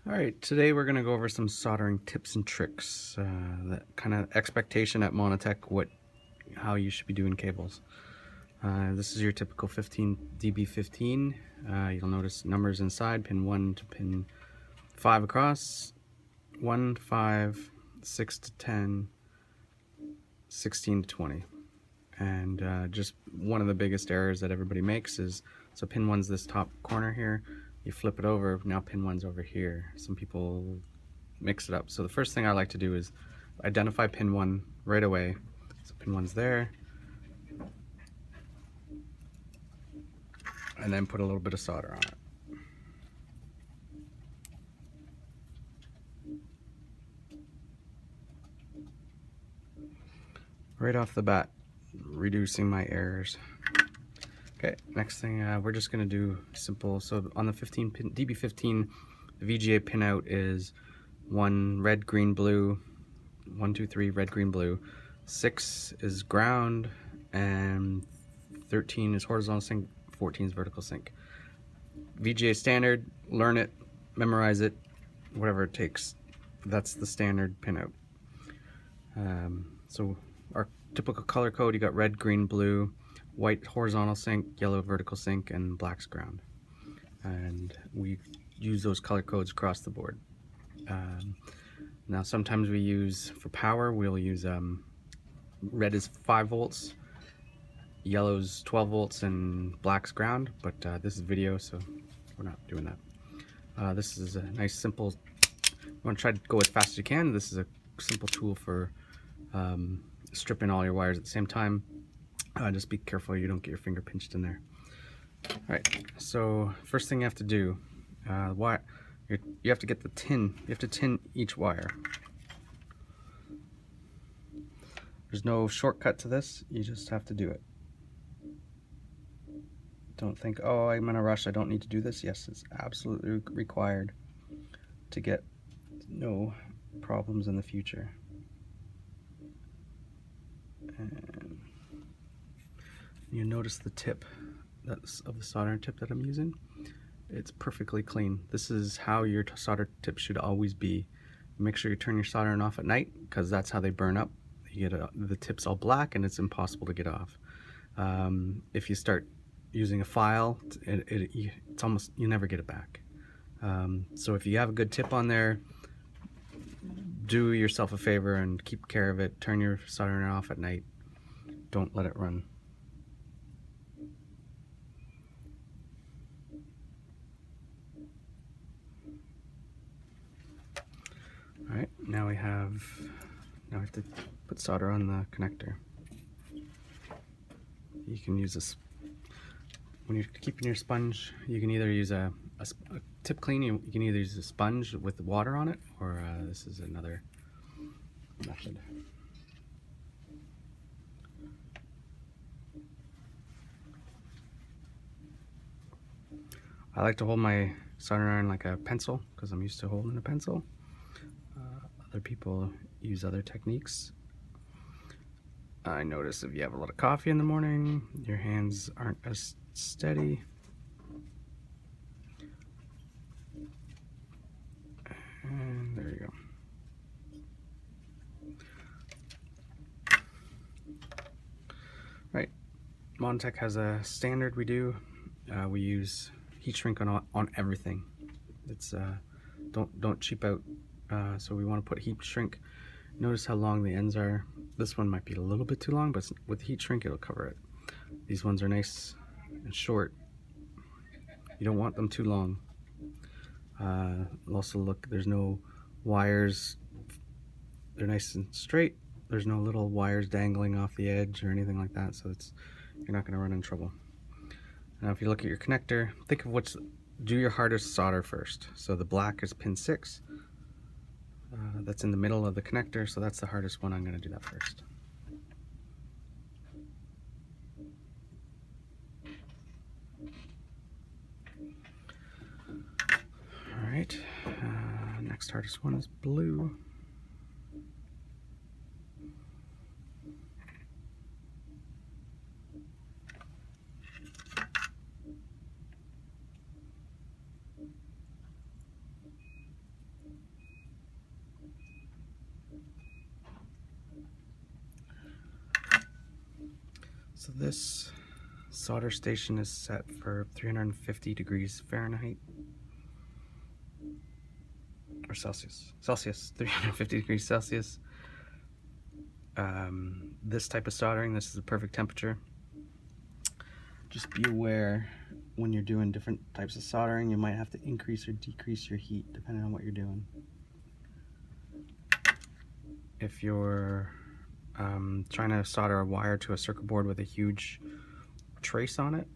Alright, today we're going to go over some soldering tips and tricks, that kind of expectation at Monotech, how you should be doing cables. This is your typical 15 DB15. You'll notice numbers inside, pin 1 to pin 5 across, 1 to 5, 6 to 10, 16 to 20. And just one of the biggest errors that everybody makes is, so pin 1's this top corner here, you flip it over, now pin 1's over here. Some people mix it up. So the first thing I like to do is identify pin 1 right away. So pin 1's there, and then put a little bit of solder on it. Right off the bat, reducing my errors. Okay, next thing, we're just gonna do simple. So on the 15 pin, DB15, the VGA pinout is 1 red, green, blue, 1, 2, 3, red, green, blue. 6 is ground, and 13 is horizontal sync, 14 is vertical sync. VGA standard, learn it, memorize it, whatever it takes. That's the standard pinout. So our typical color code, you got red, green, blue, white horizontal sync, yellow vertical sync, and black's ground. And we use those color codes across the board. Now sometimes we use, for power, we'll use red is 5 volts, yellow's 12 volts, and black's ground, but this is video, so we're not doing that. This is a nice simple, you want to try to go as fast as you can. This is a simple tool for stripping all your wires at the same time. Just be careful you don't get your finger pinched in there. Alright, so first thing you have to do, you have to get the tin. You have to tin each wire. There's no shortcut to this, you just have to do it. Don't think, oh, I'm in a rush, I don't need to do this. Yes, it's absolutely required to get no problems in the future. And you notice the tip of the soldering tip that I'm using. It's perfectly clean. This is how your solder tip should always be. Make sure you turn your soldering off at night, because that's how they burn up. You get the tips all black and it's impossible to get off. If you start using a file, it's almost, you never get it back. So if you have a good tip on there, do yourself a favor and keep care of it. Turn your soldering off at night. Don't let it run. Alright, now we have to put solder on the connector. You can use this, when you're keeping your sponge, you can either use a tip clean, you can either use a sponge with water on it, or this is another method. I like to hold my soldering iron like a pencil, because I'm used to holding a pencil. Other people use other techniques. I notice if you have a lot of coffee in the morning, your hands aren't as steady. And there you go. Right, Monotech has a standard we do. We use heat shrink on everything. It's don't cheap out. So we want to put heat shrink. Notice how long the ends are. This one might be a little bit too long, but with heat shrink it'll cover it. These ones are nice and short. You don't want them too long. Also look, there's no wires. They're nice and straight. There's no little wires dangling off the edge or anything like that, so you're not going to run into trouble. Now if you look at your connector, think of do your hardest solder first. So the black is pin 6. That's in the middle of the connector, so that's the hardest one. I'm going to do that first. Alright, next hardest one is blue. So this solder station is set for 350 degrees Fahrenheit or Celsius. 350 degrees Celsius. This type of soldering, this is the perfect temperature. Just be aware when you're doing different types of soldering, you might have to increase or decrease your heat depending on what you're doing. If you're trying to solder a wire to a circuit board with a huge trace on it,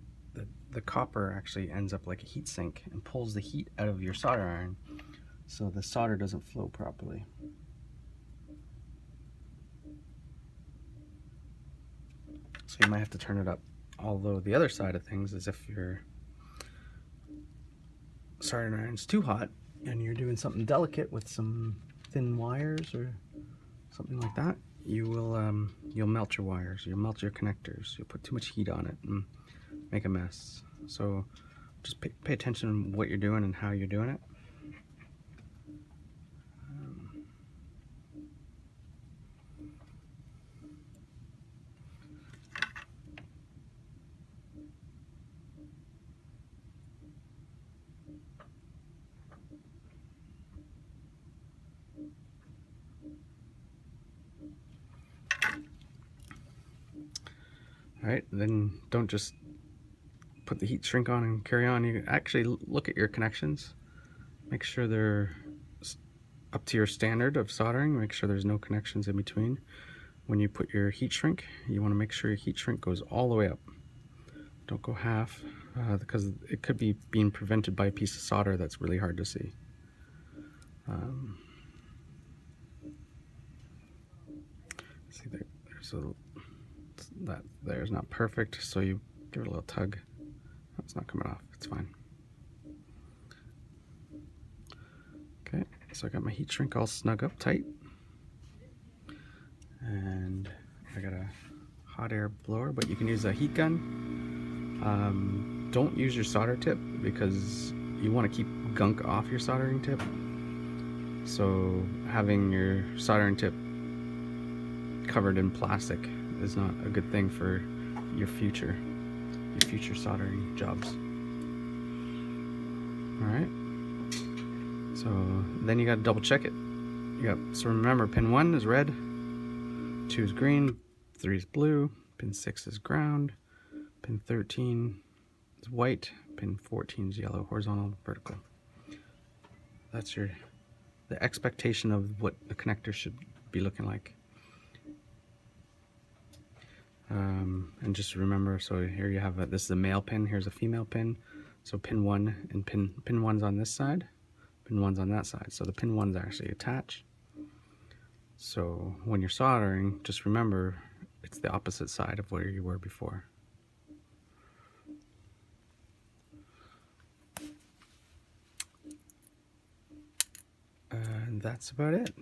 the copper actually ends up like a heat sink and pulls the heat out of your solder iron, so the solder doesn't flow properly. So you might have to turn it up. Although the other side of things is if your soldering iron's too hot and you're doing something delicate with some thin wires or something like that, you'll melt your wires, you'll melt your connectors, you'll put too much heat on it and make a mess. So just pay attention to what you're doing and how you're doing it. Alright, then don't just put the heat shrink on and carry on. You actually look at your connections, make sure they're up to your standard of soldering, make sure there's no connections in between. When you put your heat shrink, you want to make sure your heat shrink goes all the way up. Don't go half, because it could be being prevented by a piece of solder that's really hard to see. See, there's that there's not perfect, so you give it a little tug. Oh, it's not coming off, it's fine. Okay, so I got my heat shrink all snug up tight, and I got a hot air blower, but you can use a heat gun. Don't use your solder tip because you want to keep gunk off your soldering tip. So having your soldering tip covered in plastic is not a good thing for your future soldering jobs. Alright, so then you got to double check it. So remember, pin 1 is red, 2 is green, 3 is blue, pin 6 is ground, pin 13 is white, pin 14 is yellow, horizontal, vertical. That's the expectation of what the connector should be looking like. And just remember, so here you have this is a male pin, here's a female pin. So pin 1 and pin 1's on this side, pin 1's on that side. So the pin 1's actually attached. So when you're soldering, just remember it's the opposite side of where you were before. And that's about it.